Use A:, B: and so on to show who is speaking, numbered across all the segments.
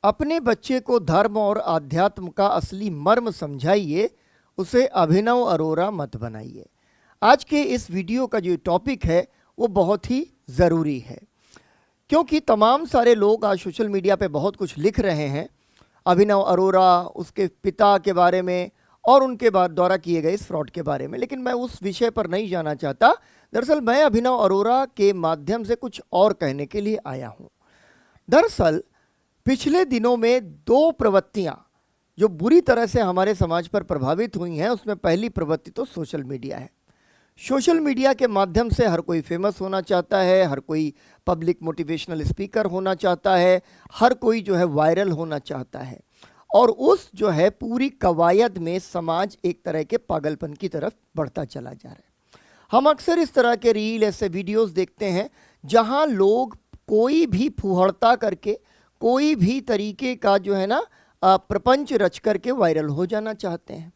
A: अपने बच्चे को धर्म और आध्यात्म का असली मर्म समझाइए, उसे अभिनव अरोरा मत बनाइए। आज के इस वीडियो का जो टॉपिक है वो बहुत ही ज़रूरी है, क्योंकि तमाम सारे लोग आज सोशल मीडिया पे बहुत कुछ लिख रहे हैं अभिनव अरोरा, उसके पिता के बारे में और उनके बाद द्वारा किए गए इस फ्रॉड के बारे में। लेकिन मैं उस विषय पर नहीं जाना चाहता। दरअसल मैं अभिनव अरोरा के माध्यम से कुछ और कहने के लिए आया हूँ। दरअसल पिछले दिनों में दो प्रवृत्तियाँ जो बुरी तरह से हमारे समाज पर प्रभावित हुई हैं, उसमें पहली प्रवृत्ति तो सोशल मीडिया है। सोशल मीडिया के माध्यम से हर कोई फेमस होना चाहता है, हर कोई पब्लिक मोटिवेशनल स्पीकर होना चाहता है, हर कोई जो है वायरल होना चाहता है। और उस जो है पूरी कवायद में समाज एक तरह के पागलपन की तरफ बढ़ता चला जा रहा है। हम अक्सर इस तरह के रील, ऐसे वीडियोस देखते हैं जहां लोग कोई भी फुहड़ता करके, कोई भी तरीके का जो है ना प्रपंच रच करके वायरल हो जाना चाहते हैं।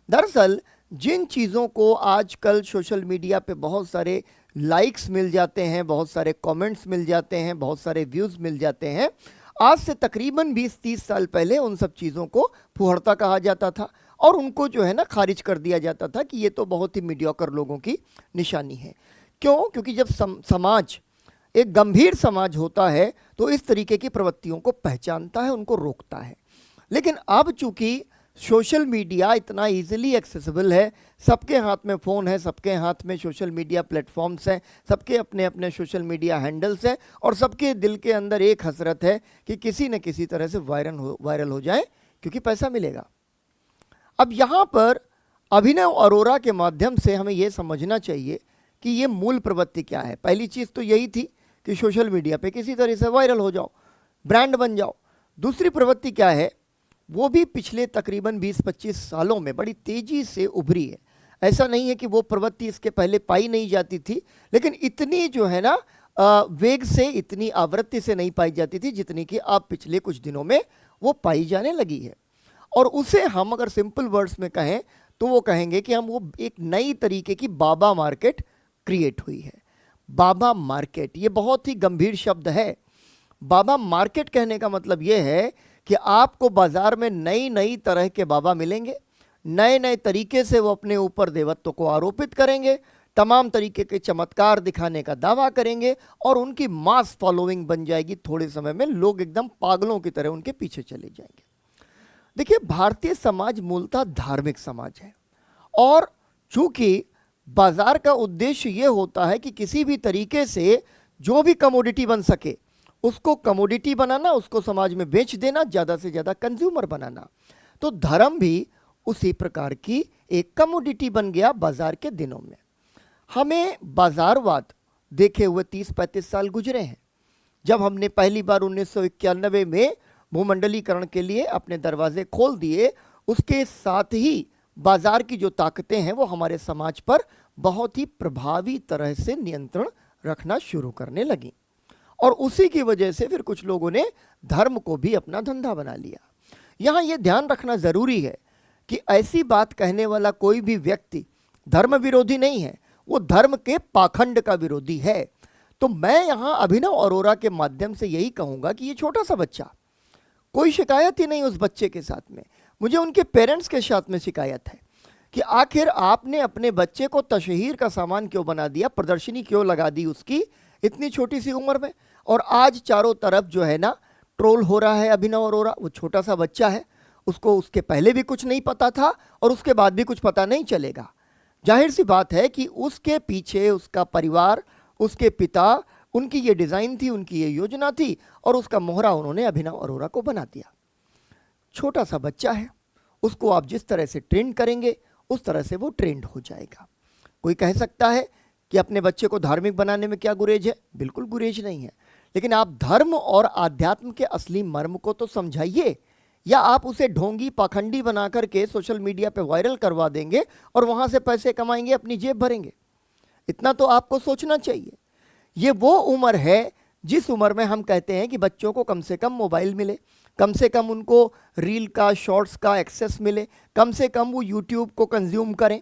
A: दरअसल जिन चीज़ों को आजकल सोशल मीडिया पे बहुत सारे लाइक्स मिल जाते हैं, बहुत सारे कमेंट्स मिल जाते हैं, बहुत सारे व्यूज़ मिल जाते हैं, आज से तकरीबन 20-30 साल पहले उन सब चीज़ों को फुहड़ता कहा जाता था और उनको जो है ना खारिज कर दिया जाता था कि ये तो बहुत ही मीडियोकर लोगों की निशानी है। क्यों? क्योंकि जब समाज एक गंभीर समाज होता है तो इस तरीके की प्रवृत्तियों को पहचानता है, उनको रोकता है। लेकिन अब चूंकि सोशल मीडिया इतना इजीली एक्सेसिबल है, सबके हाथ में फ़ोन है, सबके हाथ में सोशल मीडिया प्लेटफॉर्म्स हैं, सबके अपने अपने सोशल मीडिया हैंडल्स हैं और सबके दिल के अंदर एक हसरत है कि किसी न किसी तरह से वायरल हो जाए, क्योंकि पैसा मिलेगा। अब यहाँ पर अभिनव अरोरा के माध्यम से हमें ये समझना चाहिए कि ये मूल प्रवृत्ति क्या है। पहली चीज़ तो यही थी कि सोशल मीडिया पे किसी तरह से वायरल हो जाओ, ब्रांड बन जाओ। दूसरी प्रवृत्ति क्या है, वो भी पिछले तकरीबन 20-25 सालों में बड़ी तेज़ी से उभरी है। ऐसा नहीं है कि वो प्रवृत्ति इसके पहले पाई नहीं जाती थी, लेकिन इतनी जो है ना वेग से, इतनी आवृत्ति से नहीं पाई जाती थी जितनी कि अब पिछले कुछ दिनों में वो पाई जाने लगी है। और उसे हम अगर सिंपल वर्ड्स में कहें तो वो कहेंगे कि हम वो एक नई तरीके की बाबा मार्केट क्रिएट हुई है। बाबा मार्केट ये बहुत ही गंभीर शब्द है। बाबा मार्केट कहने का मतलब ये है कि आपको बाजार में नई नई तरह के बाबा मिलेंगे, नए नए तरीके से वो अपने ऊपर देवत्व को आरोपित करेंगे, तमाम तरीके के चमत्कार दिखाने का दावा करेंगे और उनकी मास फॉलोइंग बन जाएगी। थोड़े समय में लोग एकदम पागलों की तरह उनके पीछे चले जाएंगे। देखिए, भारतीय समाज मूलतः धार्मिक समाज है और चूंकि बाजार का उद्देश्य ये होता है कि किसी भी तरीके से जो भी कमोडिटी बन सके उसको कमोडिटी बनाना, उसको समाज में बेच देना, ज़्यादा से ज़्यादा कंज्यूमर बनाना। तो धर्म भी उसी प्रकार की एक कमोडिटी बन गया बाजार के दिनों में। हमें बाजारवाद देखे हुए 30-35 साल गुजरे हैं। जब हमने पहली बार 1991 में भूमंडलीकरण के लिए अपने दरवाजे खोल दिए, उसके साथ ही बाजार की जो ताकतें हैं वो हमारे समाज पर बहुत ही प्रभावी तरह से नियंत्रण रखना शुरू करने लगी और उसी की वजह से फिर कुछ लोगों ने धर्म को भी अपना धंधा बना लिया। यहाँ ये ध्यान रखना ज़रूरी है कि ऐसी बात कहने वाला कोई भी व्यक्ति धर्म विरोधी नहीं है, वो धर्म के पाखंड का विरोधी है। तो मैं यहाँ अभिनव अरोरा के माध्यम से यही कहूँगा कि ये छोटा सा बच्चा, कोई शिकायत ही नहीं उस बच्चे के साथ में, मुझे उनके पेरेंट्स के साथ में शिकायत है कि आखिर आपने अपने बच्चे को तशहीर का सामान क्यों बना दिया, प्रदर्शनी क्यों लगा दी उसकी इतनी छोटी सी उम्र में। और आज चारों तरफ जो है ना ट्रोल हो रहा है अभिनव अरोरा। वो छोटा सा बच्चा है, उसको उसके पहले भी कुछ नहीं पता था और उसके बाद भी कुछ पता नहीं चलेगा। जाहिर सी बात है कि उसके पीछे उसका परिवार, उसके पिता, उनकी ये डिज़ाइन थी, उनकी ये योजना थी और उसका मोहरा उन्होंने अभिनव अरोरा को बना दिया। छोटा सा बच्चा है, उसको आप जिस तरह से ट्रेंड करेंगे उस तरह से वो ट्रेंड हो जाएगा। कोई कह सकता है कि अपने बच्चे को धार्मिक बनाने में क्या गुरेज है? बिल्कुल गुरेज नहीं है, लेकिन आप धर्म और आध्यात्म के असली मर्म को तो समझाइए, या आप उसे ढोंगी पाखंडी बना करके सोशल मीडिया पे वायरल करवा देंगे और वहाँ से पैसे कमाएंगे, अपनी जेब भरेंगे। इतना तो आपको सोचना चाहिए। ये वो उम्र है जिस उम्र में हम कहते हैं कि बच्चों को कम से कम मोबाइल मिले, कम से कम उनको रील का, शॉर्ट्स का एक्सेस मिले, कम से कम वो यूट्यूब को कंज्यूम करें।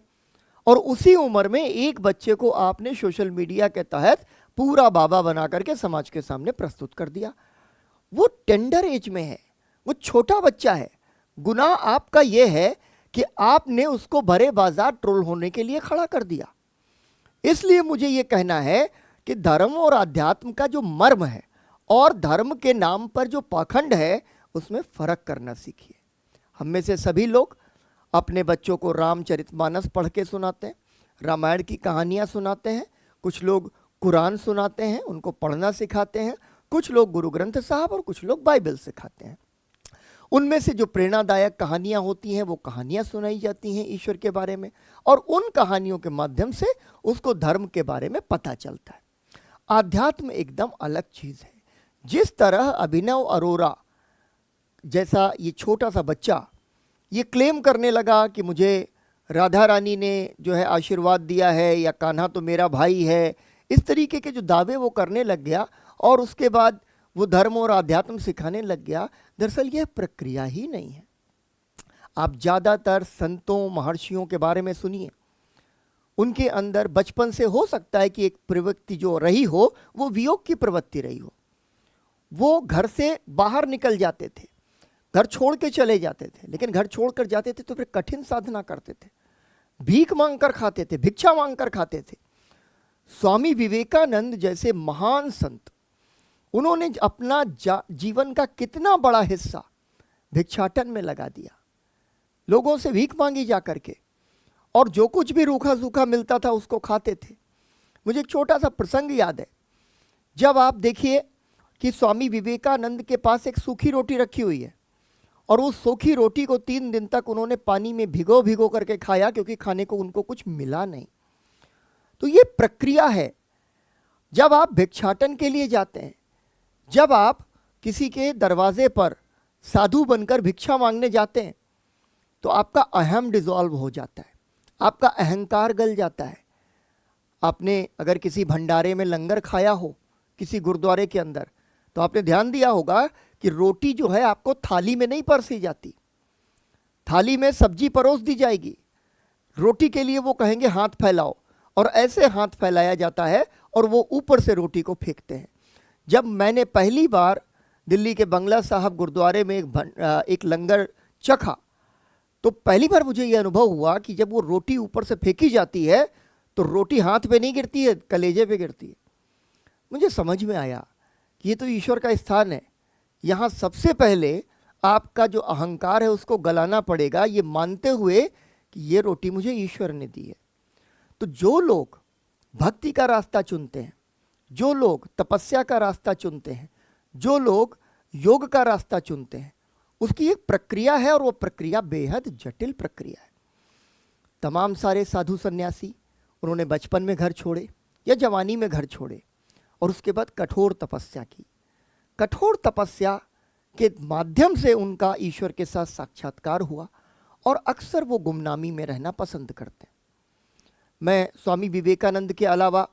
A: और उसी उम्र में एक बच्चे को आपने सोशल मीडिया के तहत पूरा बाबा बना करके समाज के सामने प्रस्तुत कर दिया। वो टेंडर एज में है, वो छोटा बच्चा है। गुनाह आपका ये है कि आपने उसको भरे बाजार ट्रोल होने के लिए खड़ा कर दिया। इसलिए मुझे ये कहना है कि धर्म और अध्यात्म का जो मर्म है और धर्म के नाम पर जो पाखंड है, उसमें फर्क करना सीखिए। हम में से सभी लोग अपने बच्चों को रामचरितमानस पढ़ के सुनाते हैं, रामायण की कहानियाँ सुनाते हैं, कुछ लोग कुरान सुनाते हैं, उनको पढ़ना सिखाते हैं, कुछ लोग गुरु ग्रंथ साहब और कुछ लोग बाइबल सिखाते हैं। उनमें से जो प्रेरणादायक कहानियाँ होती हैं वो कहानियाँ सुनाई जाती हैं ईश्वर के बारे में, और उन कहानियों के माध्यम से उसको धर्म के बारे में पता चलता है। आध्यात्म एकदम अलग चीज़ है। जिस तरह अभिनव अरोरा जैसा ये छोटा सा बच्चा ये क्लेम करने लगा कि मुझे राधा रानी ने जो है आशीर्वाद दिया है, या कान्हा तो मेरा भाई है, इस तरीके के जो दावे वो करने लग गया और उसके बाद वो धर्म और आध्यात्म सिखाने लग गया, दरअसल यह प्रक्रिया ही नहीं है। आप ज़्यादातर संतों महर्षियों के बारे में सुनिए, उनके अंदर बचपन से हो सकता है कि एक प्रवृत्ति जो रही हो वो वियोग की प्रवृत्ति रही हो। वो घर से बाहर निकल जाते थे, घर छोड़ के चले जाते थे, लेकिन घर छोड़ कर जाते थे तो फिर कठिन साधना करते थे, भीख मांग कर खाते थे, भिक्षा मांग कर खाते थे। स्वामी विवेकानंद जैसे महान संत, उन्होंने अपना जीवन का कितना बड़ा हिस्सा भिक्षाटन में लगा दिया, लोगों से भीख मांगी जा करके, और जो कुछ भी रूखा सूखा मिलता था उसको खाते थे। मुझे एक छोटा सा प्रसंग याद है, जब आप देखिए कि स्वामी विवेकानंद के पास एक सूखी रोटी रखी हुई है और उस सूखी रोटी को 3 दिन तक उन्होंने पानी में भिगो भिगो करके खाया, क्योंकि खाने को उनको कुछ मिला नहीं। तो ये प्रक्रिया है। जब आप भिक्षाटन के लिए जाते हैं, जब आप किसी के दरवाजे पर साधु बनकर भिक्षा मांगने जाते हैं, तो आपका अहम डिसॉल्व हो जाता है, आपका अहंकार गल जाता है। आपने अगर किसी भंडारे में लंगर खाया हो किसी गुरुद्वारे के अंदर, तो आपने ध्यान दिया होगा कि रोटी जो है आपको थाली में नहीं परोसी जाती, थाली में सब्जी परोस दी जाएगी। रोटी के लिए वो कहेंगे हाथ फैलाओ, और ऐसे हाथ फैलाया जाता है और वो ऊपर से रोटी को फेंकते हैं। जब मैंने पहली बार दिल्ली के बंगला साहब गुरुद्वारे में एक लंगर चखा, तो पहली बार मुझे ये अनुभव हुआ कि जब वो रोटी ऊपर से फेंकी जाती है तो रोटी हाथ पे नहीं गिरती है, कलेजे पे गिरती है। मुझे समझ में आया कि ये तो ईश्वर का स्थान है, यहाँ सबसे पहले आपका जो अहंकार है उसको गलाना पड़ेगा, ये मानते हुए कि ये रोटी मुझे ईश्वर ने दी है। तो जो लोग भक्ति का रास्ता चुनते हैं, जो लोग तपस्या का रास्ता चुनते हैं, जो लोग योग का रास्ता चुनते हैं, उसकी एक प्रक्रिया है, और वो प्रक्रिया बेहद जटिल प्रक्रिया है। तमाम सारे साधु सन्यासी, उन्होंने बचपन में घर छोड़े या जवानी में घर छोड़े, और उसके बाद कठोर तपस्या की। कठोर तपस्या के माध्यम से उनका ईश्वर के साथ साक्षात्कार हुआ, और अक्सर वो गुमनामी में रहना पसंद करते हैं। मैं स्वामी विवेकानंद के अलावा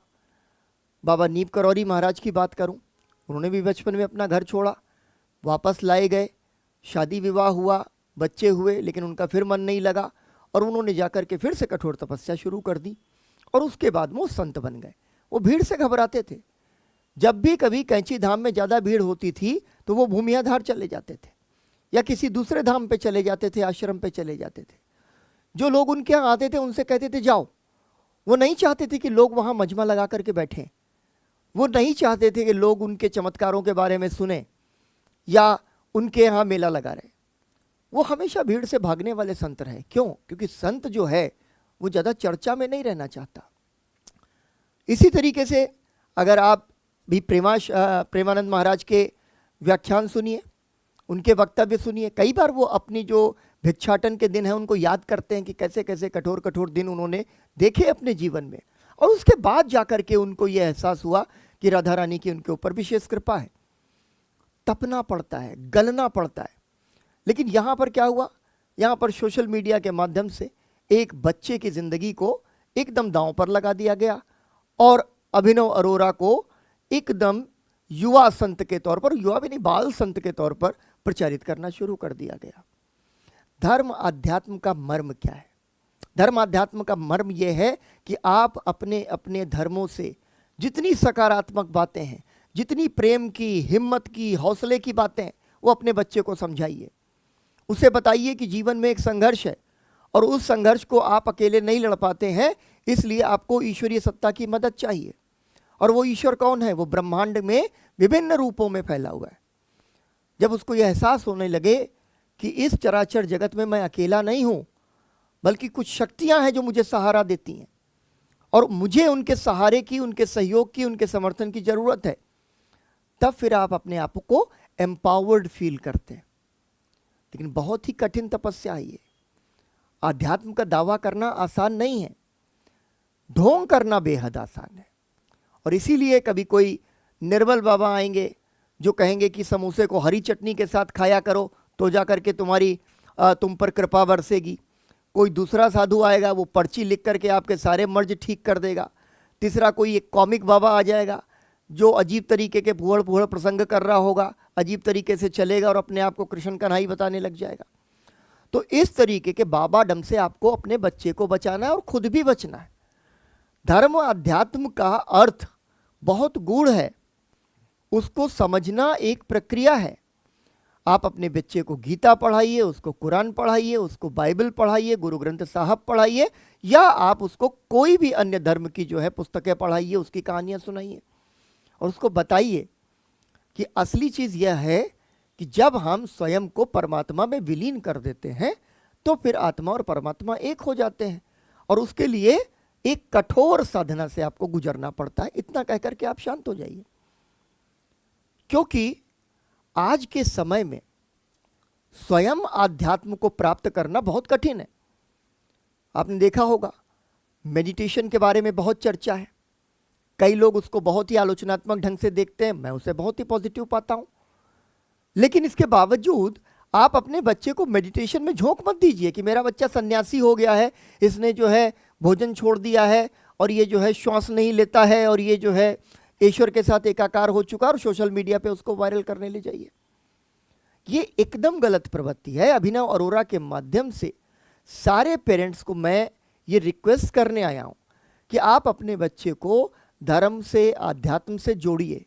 A: बाबा नीम करौरी महाराज की बात करूं, उन्होंने भी बचपन में अपना घर छोड़ा, वापस लाए गए, शादी विवाह हुआ, बच्चे हुए, लेकिन उनका फिर मन नहीं लगा और उन्होंने जाकर के फिर से कठोर तपस्या शुरू कर दी, और उसके बाद वो संत बन गए। वो भीड़ से घबराते थे, जब भी कभी कैंची धाम में ज़्यादा भीड़ होती थी तो वो भूमियाधार चले जाते थे या किसी दूसरे धाम पे चले जाते थे, आश्रम पे चले जाते थे। जो लोग उनके यहाँ आते थे उनसे कहते थे जाओ। वो नहीं चाहते थे कि लोग वहाँ मजमा लगा करके बैठें, वो नहीं चाहते थे कि लोग उनके चमत्कारों के बारे में सुने या उनके यहाँ मेला लगा रहे। वो हमेशा भीड़ से भागने वाले संत रहे। क्यों? क्योंकि संत जो है वो ज़्यादा चर्चा में नहीं रहना चाहता। इसी तरीके से अगर आप भी प्रेमानंद महाराज के व्याख्यान सुनिए, उनके वक्तव्य सुनिए, कई बार वो अपनी जो भिक्षाटन के दिन है उनको याद करते हैं कि कैसे कैसे कठोर कठोर दिन उन्होंने देखे अपने जीवन में, और उसके बाद जाकर के उनको ये एहसास हुआ कि राधा रानी की उनके ऊपर विशेष कृपा है। तपना पड़ता है, गलना पड़ता है। लेकिन यहाँ पर क्या हुआ? यहाँ पर सोशल मीडिया के माध्यम से एक बच्चे की ज़िंदगी को एकदम दांव पर लगा दिया गया और अभिनव अरोरा को एकदम युवा संत के तौर पर, युवा भी नहीं बाल संत के तौर पर प्रचारित करना शुरू कर दिया गया। धर्म अध्यात्म का मर्म क्या है? धर्म अध्यात्म का मर्म यह है कि आप अपने अपने धर्मों से जितनी सकारात्मक बातें हैं, जितनी प्रेम की, हिम्मत की, हौसले की बातें, वो अपने बच्चे को समझाइए। उसे बताइए कि जीवन में एक संघर्ष है और उस संघर्ष को आप अकेले नहीं लड़ पाते हैं, इसलिए आपको ईश्वरीय सत्ता की मदद चाहिए। और वो ईश्वर कौन है? वो ब्रह्मांड में विभिन्न रूपों में फैला हुआ है। जब उसको यह एहसास होने लगे कि इस चराचर जगत में मैं अकेला नहीं हूं, बल्कि कुछ शक्तियां हैं जो मुझे सहारा देती हैं और मुझे उनके सहारे की, उनके सहयोग की, उनके समर्थन की जरूरत है, तब फिर आप अपने आप को एम्पावर्ड फील करते हैं। लेकिन बहुत ही कठिन तपस्या है ये। आध्यात्म का दावा करना आसान नहीं है, ढोंग करना बेहद आसान है। और इसीलिए कभी कोई निर्मल बाबा आएंगे जो कहेंगे कि समोसे को हरी चटनी के साथ खाया करो तो जा करके तुम पर कृपा बरसेगी। कोई दूसरा साधु आएगा, वो पर्ची लिख करके आपके सारे मर्ज ठीक कर देगा। तीसरा कोई एक कॉमिक बाबा आ जाएगा जो अजीब तरीके के फूहड़ फूहड़ प्रसंग कर रहा होगा, अजीब तरीके से चलेगा और अपने आप को कृष्ण कन्हई बताने लग जाएगा। तो इस तरीके के बाबाडम से आपको अपने बच्चे को बचाना है और खुद भी बचना है। धर्म अध्यात्म का अर्थ बहुत गूढ़ है, उसको समझना एक प्रक्रिया है। आप अपने बच्चे को गीता पढ़ाइए, उसको कुरान पढ़ाइए, उसको बाइबल पढ़ाइए, गुरु ग्रंथ साहब पढ़ाइए, या आप उसको कोई भी अन्य धर्म की जो है पुस्तकें पढ़ाइए, उसकी कहानियां सुनाइए और उसको बताइए कि असली चीज़ यह है कि जब हम स्वयं को परमात्मा में विलीन कर देते हैं तो फिर आत्मा और परमात्मा एक हो जाते हैं। और उसके लिए एक कठोर साधना से आपको गुजरना पड़ता है। इतना कहकर के आप शांत हो जाइए, क्योंकि आज के समय में स्वयं आध्यात्म को प्राप्त करना बहुत कठिन है। आपने देखा होगा मेडिटेशन के बारे में बहुत चर्चा है, कई लोग उसको बहुत ही आलोचनात्मक ढंग से देखते हैं, मैं उसे बहुत ही पॉजिटिव पाता हूं। लेकिन इसके बावजूद आप अपने बच्चे को मेडिटेशन में झोंक मत दीजिए कि मेरा बच्चा सन्यासी हो गया है, इसने जो है भोजन छोड़ दिया है और ये जो है श्वास नहीं लेता है और ये जो है ईश्वर के साथ एकाकार हो चुका और सोशल मीडिया पे उसको वायरल करने ले जाइए। ये एकदम गलत प्रवृत्ति है। अभिनव अरोरा के माध्यम से सारे पेरेंट्स को मैं ये रिक्वेस्ट करने आया हूँ कि आप अपने बच्चे को धर्म से, आध्यात्म से जोड़िए,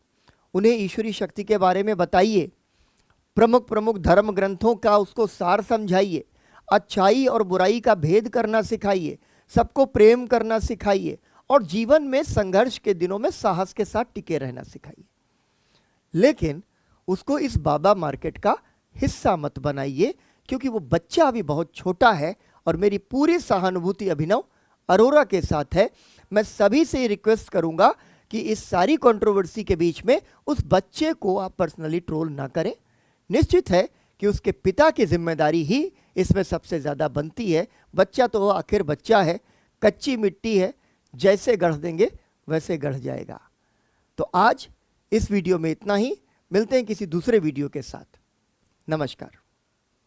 A: उन्हें ईश्वरी शक्ति के बारे में बताइए, प्रमुख प्रमुख धर्म ग्रंथों का उसको सार समझाइए, अच्छाई और बुराई का भेद करना सिखाइए, सबको प्रेम करना सिखाइए और जीवन में संघर्ष के दिनों में साहस के साथ टिके रहना सिखाइए। लेकिन उसको इस बाबा मार्केट का हिस्सा मत बनाइए, क्योंकि वो बच्चा अभी बहुत छोटा है और मेरी पूरी सहानुभूति अभिनव अरोरा के साथ है। मैं सभी से रिक्वेस्ट करूंगा कि इस सारी कंट्रोवर्सी के बीच में उस बच्चे को आप पर्सनली ट्रोल ना करें। निश्चित है कि उसके पिता की जिम्मेदारी ही इसमें सबसे ज़्यादा बनती है। बच्चा तो आखिर बच्चा है, कच्ची मिट्टी है, जैसे गढ़ देंगे वैसे गढ़ जाएगा। तो आज इस वीडियो में इतना ही, मिलते हैं किसी दूसरे वीडियो के साथ। नमस्कार।